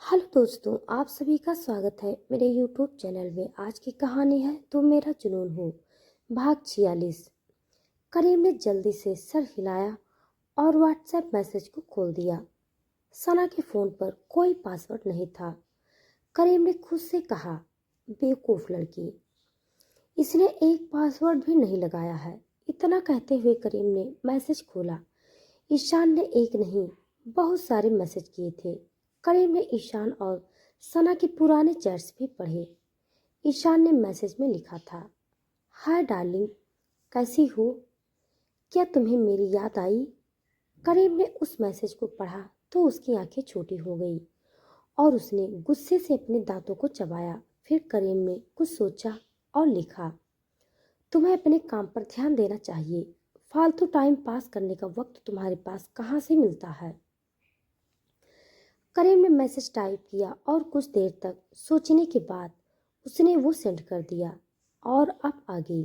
Hello दोस्तों, आप सभी का स्वागत है मेरे यूट्यूब चैनल में। आज की कहानी है तुम मेरा जुनून हो, भाग 46। करीम ने जल्दी से सर हिलाया और व्हाट्सएप मैसेज को खोल दिया। सना के फ़ोन पर कोई पासवर्ड नहीं था। करीम ने खुद से कहा, बेवकूफ़ लड़की, इसने एक पासवर्ड भी नहीं लगाया है। इतना कहते हुए करीम ने मैसेज खोला। ईशान ने एक नहीं, बहुत सारे मैसेज किए थे। करीम ने ईशान और सना के पुराने चैट्स भी पढ़े। ईशान ने मैसेज में लिखा था, हाय डार्लिंग, कैसी हो? क्या तुम्हें मेरी याद आई? करीम ने उस मैसेज को पढ़ा तो उसकी आंखें छोटी हो गई और उसने गुस्से से अपने दांतों को चबाया। फिर करीम ने कुछ सोचा और लिखा, तुम्हें अपने काम पर ध्यान देना चाहिए। फालतू टाइम पास करने का वक्त तुम्हारे पास कहाँ से मिलता है? करीम ने मैसेज टाइप किया और कुछ देर तक सोचने के बाद उसने वो सेंड कर दिया और अब आ गई।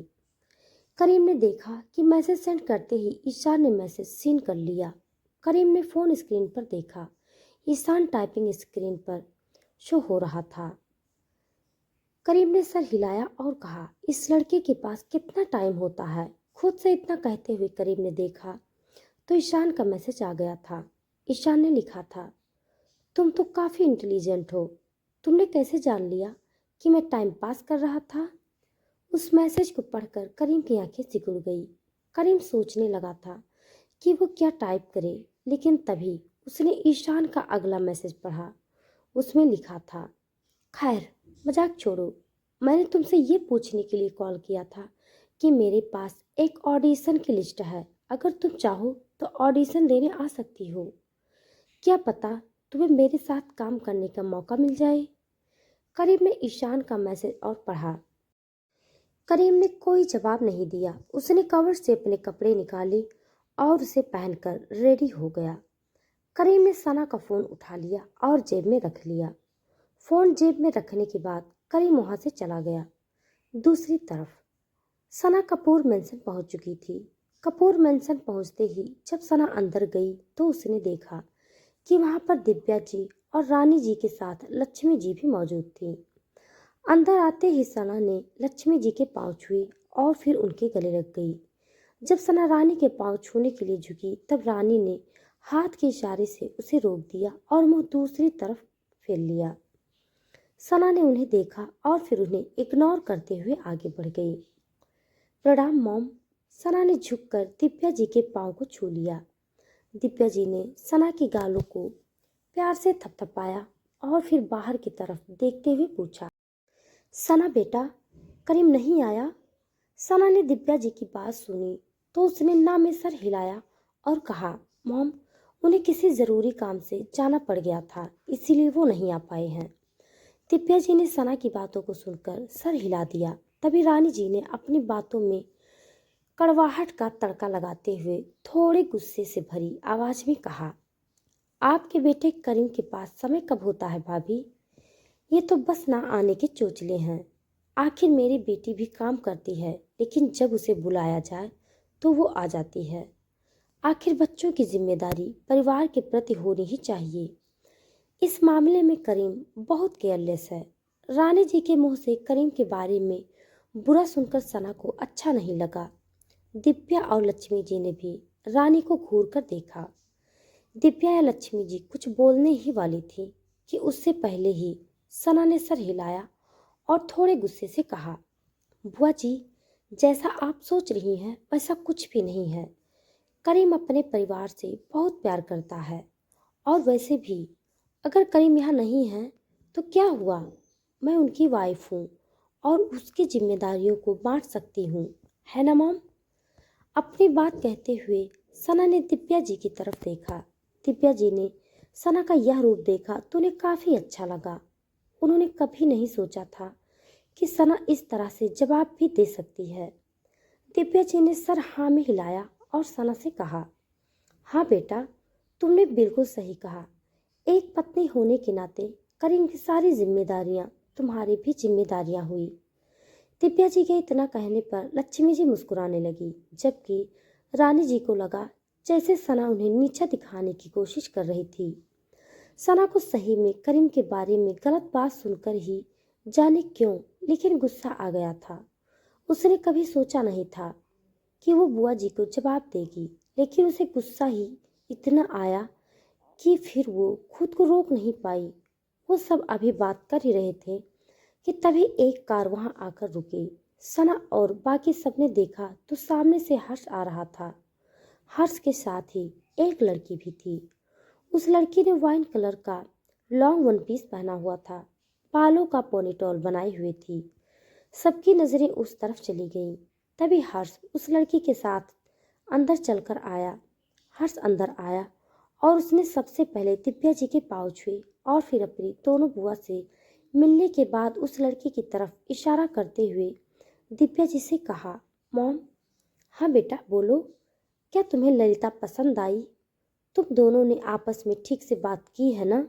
करीम ने देखा कि मैसेज सेंड करते ही ईशान ने मैसेज सीन कर लिया। करीम ने फ़ोन स्क्रीन पर देखा। ईशान टाइपिंग स्क्रीन पर शो हो रहा था। करीम ने सर हिलाया और कहा, इस लड़के के पास कितना टाइम होता है? खुद से इतना कहते हुए करीम ने देखा तो ईशान का मैसेज आ गया था। ईशान ने लिखा था, तुम तो काफ़ी इंटेलिजेंट हो। तुमने कैसे जान लिया कि मैं टाइम पास कर रहा था? उस मैसेज को पढ़कर करीम की आंखें सिकुड़ गई। करीम सोचने लगा था कि वो क्या टाइप करे, लेकिन तभी उसने ईशान का अगला मैसेज पढ़ा। उसमें लिखा था, खैर मजाक छोड़ो, मैंने तुमसे ये पूछने के लिए कॉल किया था कि मेरे पास एक ऑडिशन की लिस्ट है। अगर तुम चाहो तो ऑडिशन देने आ सकती हो। क्या पता तुम्हें मेरे साथ काम करने का मौका मिल जाए। करीम ने ईशान का मैसेज और पढ़ा। करीम ने कोई जवाब नहीं दिया। उसने कवर से अपने कपड़े निकाले और उसे पहनकर रेडी हो गया। करीम ने सना का फ़ोन उठा लिया और जेब में रख लिया। फ़ोन जेब में रखने के बाद करीम वहाँ से चला गया। दूसरी तरफ सना कपूर मेंशन पहुँच चुकी थी। कपूर मेंशन पहुँचते ही जब सना अंदर गई तो उसने देखा कि वहाँ पर दिव्या जी और रानी जी के साथ लक्ष्मी जी भी मौजूद थी। अंदर आते ही सना ने लक्ष्मी जी के पाँव छुए और फिर उनके गले लग गई। जब सना रानी के पाँव छूने के लिए झुकी तब रानी ने हाथ के इशारे से उसे रोक दिया और मुंह दूसरी तरफ फेर लिया। सना ने उन्हें देखा और फिर उन्हें इग्नोर करते हुए आगे बढ़ गई। प्रणाम मॉम। सना ने झुककर दिव्या जी के पाँव को छू लिया। दिव्या जी ने सना की गालों को प्यार से थपथपाया और फिर बाहर की तरफ देखते हुए पूछा, सना बेटा, करीम नहीं आया? सना ने दिव्या जी की बात सुनी तो उसने ना में सर हिलाया और कहा, मॉम, उन्हें किसी ज़रूरी काम से जाना पड़ गया था, इसीलिए वो नहीं आ पाए हैं। दिव्या जी ने सना की बातों को सुनकर सर हिला दिया। तभी रानी जी ने अपनी बातों में कड़वाहट का तड़का लगाते हुए थोड़े गुस्से से भरी आवाज में कहा, आपके बेटे करीम के पास समय कब होता है भाभी? ये तो बस ना आने के चोचले हैं। आखिर मेरी बेटी भी काम करती है, लेकिन जब उसे बुलाया जाए तो वो आ जाती है। आखिर बच्चों की जिम्मेदारी परिवार के प्रति होनी ही चाहिए। इस मामले में करीम बहुत केयरलेस है। रानी जी के मुंह से करीम के बारे में बुरा सुनकर सना को अच्छा नहीं लगा। दिव्या और लक्ष्मी जी ने भी रानी को घूर कर देखा। दिव्या या लक्ष्मी जी कुछ बोलने ही वाली थी कि उससे पहले ही सना ने सर हिलाया और थोड़े गुस्से से कहा, बुआ जी, जैसा आप सोच रही हैं वैसा कुछ भी नहीं है। करीम अपने परिवार से बहुत प्यार करता है और वैसे भी अगर करीम यहाँ नहीं है तो क्या हुआ? मैं उनकी वाइफ हूँ और उसकी जिम्मेदारियों को बांट सकती हूँ, है ना मॉम? अपनी बात कहते हुए सना ने दिव्या जी की तरफ देखा। दिव्या जी ने सना का यह रूप देखा तो उन्हें काफ़ी अच्छा लगा। उन्होंने कभी नहीं सोचा था कि सना इस तरह से जवाब भी दे सकती है। दिव्या जी ने सर हाँ में हिलाया और सना से कहा, हाँ बेटा, तुमने बिल्कुल सही कहा। एक पत्नी होने के नाते करीम की सारी जिम्मेदारियां तुम्हारी भी जिम्मेदारियां हुई। दिव्या जी के इतना कहने पर लक्ष्मी जी मुस्कुराने लगी, जबकि रानी जी को लगा जैसे सना उन्हें नीचा दिखाने की कोशिश कर रही थी। सना को सही में करीम के बारे में गलत बात सुनकर ही जाने क्यों लेकिन गुस्सा आ गया था। उसने कभी सोचा नहीं था कि वो बुआ जी को जवाब देगी, लेकिन उसे गुस्सा ही इतना आया कि फिर वो खुद को रोक नहीं पाई। वो सब अभी बात कर ही रहे थे कि तभी एक कार वहां आकर रुकी। सना और बाकी सबने देखा तो सामने से हर्ष आ रहा था। हर्ष के साथ ही एक लड़की भी थी। उस लड़की ने वाइन कलर का लॉन्ग वन पीस पहना हुआ था, बालों का पोनीटेल बनाई हुई थी। सबकी नजरें उस तरफ चली गईं। तभी हर्ष उस लड़की के साथ अंदर चलकर आया। हर्ष अंदर आया और उसने सबसे पहले दिव्या जी के पाँव छुए और फिर अपनी दोनों बुआ से मिलने के बाद उस लड़की की तरफ इशारा करते हुए दिव्या जी से कहा, मॉम। हाँ बेटा बोलो, क्या तुम्हें ललिता पसंद आई? तुम दोनों ने आपस में ठीक से बात की है ना?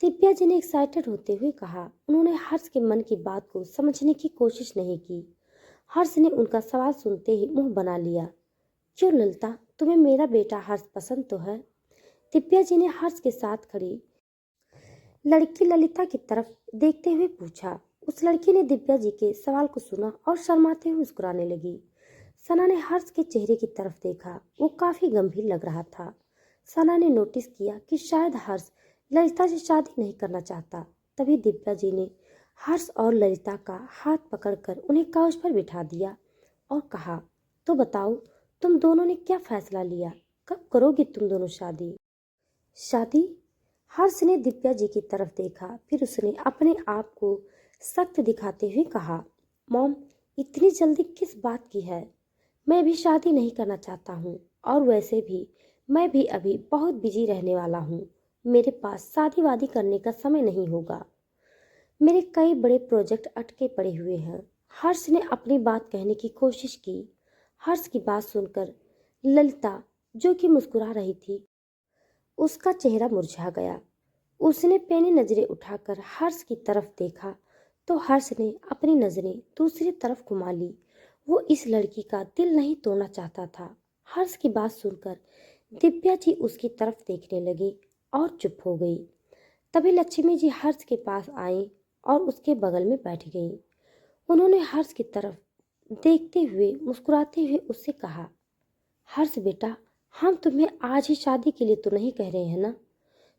दिव्या जी ने एक्साइटेड होते हुए कहा। उन्होंने हर्ष के मन की बात को समझने की कोशिश नहीं की। हर्ष ने उनका सवाल सुनते ही मुंह बना लिया। क्यों ललिता, तुम्हें मेरा बेटा हर्ष पसंद तो है? दिव्या जी ने हर्ष के साथ खड़ी लड़की ललिता की तरफ देखते हुए पूछा। उस लड़की ने दिव्या जी के सवाल को सुना और शर्माते हुए मुस्कुराने लगी। सना ने हर्ष के चेहरे की तरफ देखा। वो काफी गंभीर लग रहा था। सना ने नोटिस किया कि शायद हर्ष ललिता से शादी नहीं करना चाहता। तभी दिव्या जी ने हर्ष और ललिता का हाथ पकड़कर उन्हें काउच पर बिठा दिया और कहा, तो बताओ तुम दोनों ने क्या फैसला लिया? कब करोगे तुम दोनों शादी? शादी? हर्ष ने दिव्या जी की तरफ देखा, फिर उसने अपने आप को सख्त दिखाते हुए कहा, मॉम इतनी जल्दी किस बात की है? मैं भी शादी नहीं करना चाहता हूँ और वैसे भी मैं भी अभी बहुत बिजी रहने वाला हूँ। मेरे पास शादी वादी करने का समय नहीं होगा। मेरे कई बड़े प्रोजेक्ट अटके पड़े हुए हैं। हर्ष ने अपनी बात कहने की कोशिश की। हर्ष की बात सुनकर ललिता जो कि मुस्कुरा रही थी, उसका चेहरा मुरझा गया। उसने पैनी नजरें उठाकर हर्ष की तरफ देखा तो हर्ष ने अपनी नजरें दूसरी तरफ घुमा ली। वो इस लड़की का दिल नहीं तोड़ना चाहता था। हर्ष की बात सुनकर दिव्या जी उसकी तरफ देखने लगी और चुप हो गई। तभी लक्ष्मी जी हर्ष के पास आई और उसके बगल में बैठ गई। उन्होंने हर्ष की तरफ देखते हुए मुस्कुराते हुए उससे कहा, हर्ष बेटा, हम तुम्हें आज ही शादी के लिए तो नहीं कह रहे हैं ना?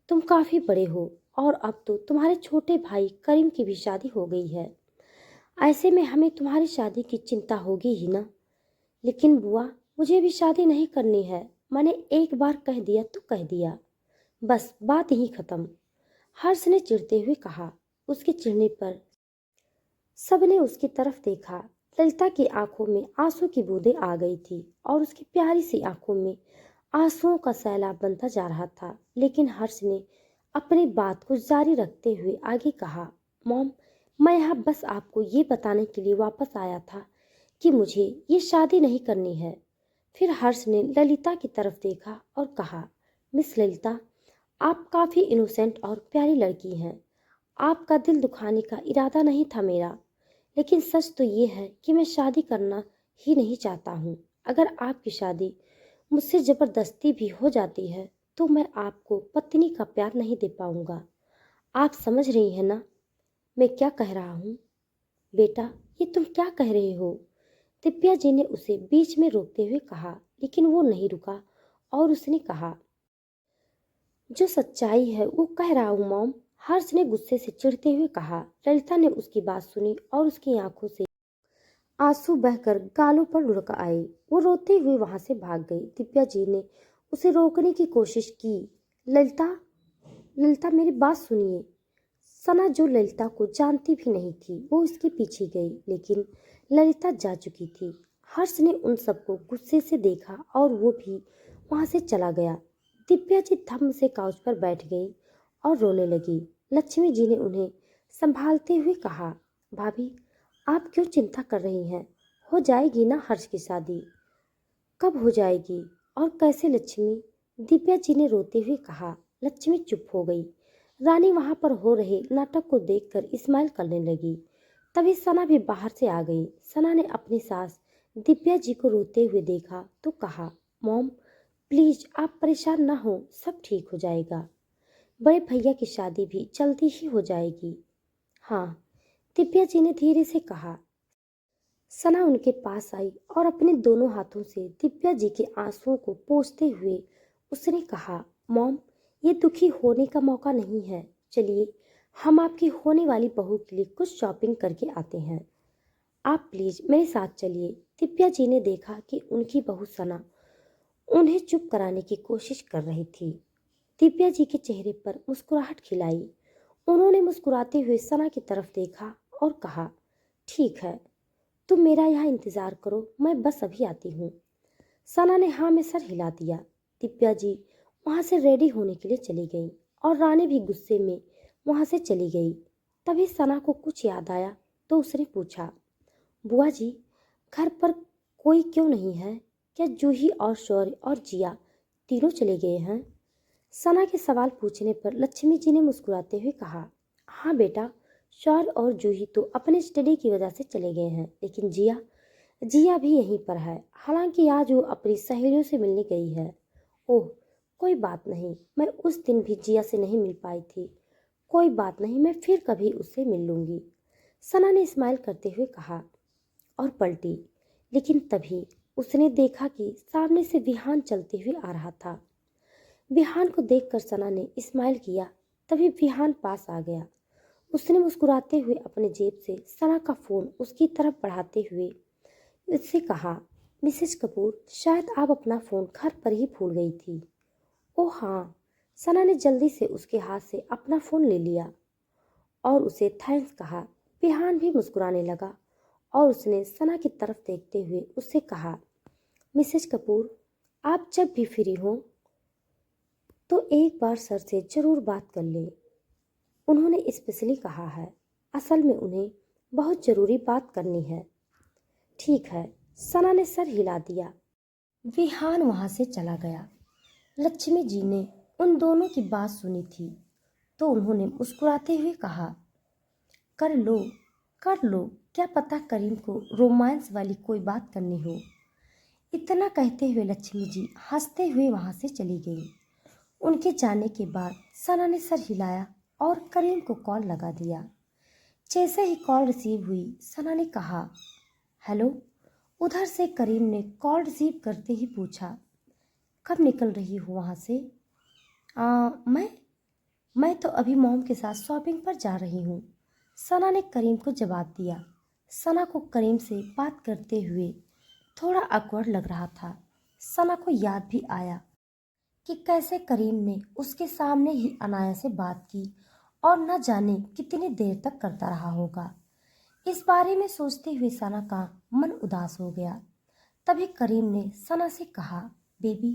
तुम काफी बड़े हो और अब तो तुम्हारे छोटे भाई करीम की भी शादी हो गई है। ऐसे में हमें तुम्हारी शादी की चिंता होगी ही ना। लेकिन बुआ, मुझे भी शादी नहीं करनी है। मैंने एक बार कह दिया तो कह दिया, बस बात यही खत्म। हर्ष ने चिढ़ते हुए कहा। उसके चिढ़ने पर सबने उसकी तरफ देखा। ललिता की आंखों में आंसू की बूंदें आ गई थी और उसकी प्यारी सी आंखों में आंसुओं का सैलाब बनता जा रहा था। लेकिन हर्ष ने अपनी बात को जारी रखते हुए आगे कहा, मॉम, मैं यहाँ बस आपको ये बताने के लिए वापस आया था कि मुझे ये शादी नहीं करनी है। फिर हर्ष ने ललिता की तरफ देखा और कहा, मिस ललिता, आप काफी इनोसेंट और प्यारी लड़की हैं। आपका दिल दुखाने का इरादा नहीं था मेरा, लेकिन सच तो ये है कि मैं शादी करना ही नहीं चाहता हूँ। अगर आपकी शादी मुझसे जबरदस्ती भी हो जाती है तो मैं आपको पत्नी का प्यार नहीं दे पाऊंगा। आप समझ रही हैं ना मैं क्या कह रहा हूँ? बेटा, ये तुम क्या कह रहे हो? दिव्या जी ने उसे बीच में रोकते हुए कहा, लेकिन वो नहीं रुका और उसने कहा, जो सच्चाई है वो कह रहा हूँ मॉम। हर्ष ने गुस्से से चिढ़ते हुए कहा। ललिता ने उसकी बात सुनी और उसकी आंखों से आंसू बहकर गालों पर लुढ़क आए। वो रोते हुए वहां से भाग गई। दिव्या जी ने उसे रोकने की कोशिश की। ललिता, ललिता मेरी बात सुनिए। सना जो ललिता को जानती भी नहीं थी वो उसके पीछे गई, लेकिन ललिता जा चुकी थी। हर्ष ने उन सबको गुस्से से देखा और वो भी वहां से चला गया। दिव्या जी धम्म से काउच पर बैठ गई और रोने लगी। लक्ष्मी जी ने उन्हें संभालते हुए कहा, भाभी, आप क्यों चिंता कर रही हैं? हो जाएगी ना हर्ष की शादी। कब हो जाएगी और कैसे लक्ष्मी? दिव्या जी ने रोते हुए कहा। लक्ष्मी चुप हो गई। रानी वहां पर हो रहे नाटक को देखकर स्माइल करने लगी। तभी सना भी बाहर से आ गई। सना ने अपनी सास दिव्या जी को रोते हुए देखा तो कहा, मॉम प्लीज आप परेशान ना हो, सब ठीक हो जाएगा। बड़े भैया की शादी भी जल्दी ही हो जाएगी। हाँ, दिव्या जी ने धीरे से कहा। सना उनके पास आई और अपने दोनों हाथों से दिव्या जी के आंसुओं को पोंछते हुए उसने कहा, मॉम, ये दुखी होने का मौका नहीं है। चलिए, हम आपकी होने वाली बहू के लिए कुछ शॉपिंग करके आते हैं। आप प्लीज मेरे साथ चलिए। दिव्या जी ने देखा कि उनकी बहू सना उन्हें चुप कराने की कोशिश कर रही थी। दिव्या जी के चेहरे पर मुस्कुराहट खिलाई। उन्होंने मुस्कुराते हुए सना की तरफ देखा और कहा, ठीक है, तुम मेरा यहाँ इंतजार करो, मैं बस अभी आती हूँ। सना ने हाँ में सर हिला दिया। दिव्या जी वहां से रेडी होने के लिए चली गई और रानी भी गुस्से में वहां से चली गई। तभी सना को कुछ याद आया तो उसने पूछा, बुआ जी, घर पर कोई क्यों नहीं है? क्या जूही और शौर्य और जिया तीनों चले गए हैं? सना के सवाल पूछने पर लक्ष्मी जी ने मुस्कुराते हुए कहा, हाँ बेटा, शौर्य और जूही तो अपने स्टडी की वजह से चले गए हैं, लेकिन जिया जिया भी यहीं पर है। हालांकि आज वो अपनी सहेलियों से मिलने गई है। ओह, कोई बात नहीं, मैं उस दिन भी जिया से नहीं मिल पाई थी। कोई बात नहीं, मैं फिर कभी उससे मिल लूंगी। सना ने स्माइल करते हुए कहा और पलटी। लेकिन तभी उसने देखा कि सामने से विहान चलते हुए आ रहा था। विहान को देखकर सना ने स्माइल किया। तभी विहान पास आ गया। उसने मुस्कुराते हुए अपने जेब से सना का फोन उसकी तरफ बढ़ाते हुए उससे कहा, मिसेस कपूर, शायद आप अपना फोन घर पर ही भूल गई थी। ओह हाँ। सना ने जल्दी से उसके हाथ से अपना फोन ले लिया और उसे थैंक्स कहा। विहान भी मुस्कुराने लगा और उसने सना की तरफ देखते हुए उससे कहा, मिसेस कपूर, आप जब भी फ्री हो तो एक बार सर से जरूर बात कर ले। उन्होंने स्पेशली कहा है। असल में उन्हें बहुत जरूरी बात करनी है। ठीक है। सना ने सर हिला दिया। विहान वहां से चला गया। लक्ष्मी जी ने उन दोनों की बात सुनी थी तो उन्होंने मुस्कुराते हुए कहा, कर लो, कर लो, क्या पता करीम को रोमांस वाली कोई बात करनी हो। इतना कहते हुए लक्ष्मी जी हंसते हुए वहां से चली गई। उनके जाने के बाद सना ने सर हिलाया और करीम को कॉल लगा दिया। जैसे ही कॉल रिसीव हुई, सना ने कहा, हेलो। उधर से करीम ने कॉल रिसीव करते ही पूछा, कब निकल रही हो वहाँ से? मैं तो अभी मॉम के साथ शॉपिंग पर जा रही हूँ। सना ने करीम को जवाब दिया। सना को करीम से बात करते हुए थोड़ा awkward लग रहा था। सना को याद भी आया कि कैसे करीम ने उसके सामने ही अनाया से बात की और न जाने कितनी देर तक करता रहा होगा। इस बारे में सोचते हुए सना का मन उदास हो गया। तभी करीम ने सना से कहा, बेबी,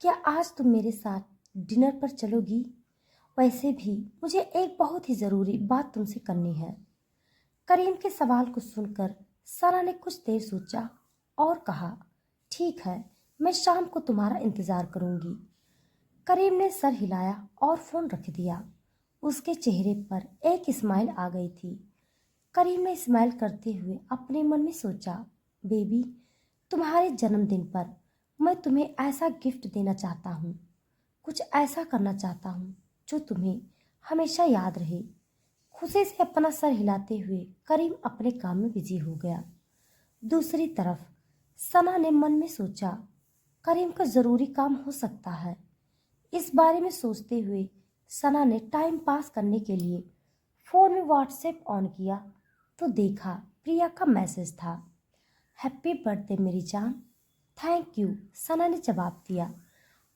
क्या आज तुम मेरे साथ डिनर पर चलोगी? वैसे भी मुझे एक बहुत ही ज़रूरी बात तुमसे करनी है। करीम के सवाल को सुनकर सना ने कुछ देर सोचा और कहा, ठीक है, मैं शाम को तुम्हारा इंतज़ार करूंगी। करीम ने सर हिलाया और फ़ोन रख दिया। उसके चेहरे पर एक स्माइल आ गई थी। करीम ने स्माइल करते हुए अपने मन में सोचा, बेबी, तुम्हारे जन्मदिन पर मैं तुम्हें ऐसा गिफ्ट देना चाहता हूँ, कुछ ऐसा करना चाहता हूँ जो तुम्हें हमेशा याद रहे। खुशी से अपना सर हिलाते हुए करीम अपने काम में बिजी हो गया। दूसरी तरफ सना ने मन में सोचा, करीम का ज़रूरी काम हो सकता है। इस बारे में सोचते हुए सना ने टाइम पास करने के लिए फ़ोन में व्हाट्सएप ऑन किया तो देखा प्रिया का मैसेज था। हैप्पी बर्थडे मेरी जान। थैंक यू, सना ने जवाब दिया।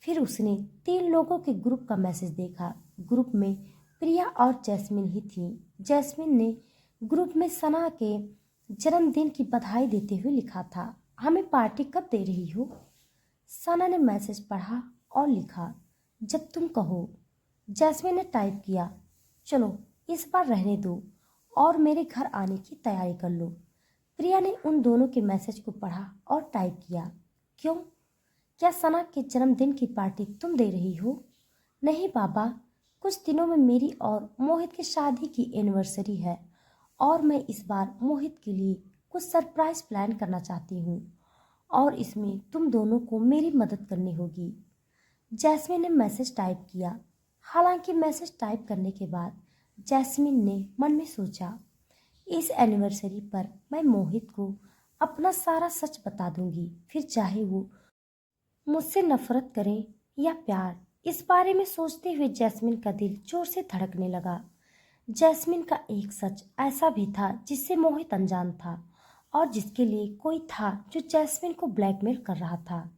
फिर उसने 3 लोगों के ग्रुप का मैसेज देखा। ग्रुप में प्रिया और जैस्मिन ही थी। जैस्मिन ने ग्रुप में सना के जन्मदिन की बधाई देते हुए लिखा था, हमें पार्टी कब दे रही हो? सना ने मैसेज पढ़ा और लिखा, जब तुम कहो। जैस्मिन ने टाइप किया, चलो इस बार रहने दो और मेरे घर आने की तैयारी कर लो। प्रिया ने उन दोनों के मैसेज को पढ़ा और टाइप किया, क्यों? क्या सना के जन्मदिन की पार्टी तुम दे रही हो? नहीं बाबा, कुछ दिनों में मेरी और मोहित की शादी की एनिवर्सरी है और मैं इस बार मोहित के लिए कुछ सरप्राइज प्लान करना चाहती हूँ और इसमें तुम दोनों को मेरी मदद करनी होगी। जैस्मिन ने मैसेज टाइप किया, हालांकि मैसेज टाइप करने के बाद जैस्मिन ने मन में सोचा, इस एनिवर्सरी पर मैं मोहित को अपना सारा सच बता दूंगी, फिर चाहे वो मुझसे नफरत करें या प्यार। इस बारे में सोचते हुए जैस्मिन का दिल जोर से धड़कने लगा। जैस्मिन का एक सच ऐसा भी था जिससे मोहित अनजान था और जिसके लिए कोई था जो जैस्मिन को ब्लैकमेल कर रहा था।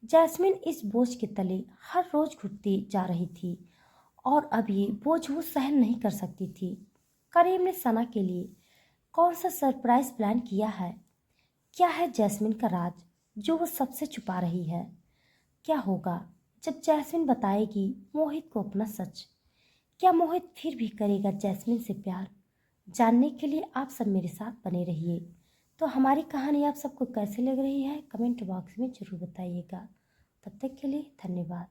जैस्मिन इस बोझ के तले हर रोज घुटती जा रही थी और अब ये बोझ वो सहन नहीं कर सकती थी। करीम ने सना के लिए कौन सा सरप्राइज प्लान किया है? क्या है जैस्मिन का राज जो वो सबसे छुपा रही है? क्या होगा जब जैस्मिन बताएगी मोहित को अपना सच? क्या मोहित फिर भी करेगा जैस्मिन से प्यार? जानने के लिए आप सब मेरे साथ बने रहिए। तो हमारी कहानी आप सबको कैसे लग रही है कमेंट बॉक्स में जरूर बताइएगा। तब तक के लिए धन्यवाद।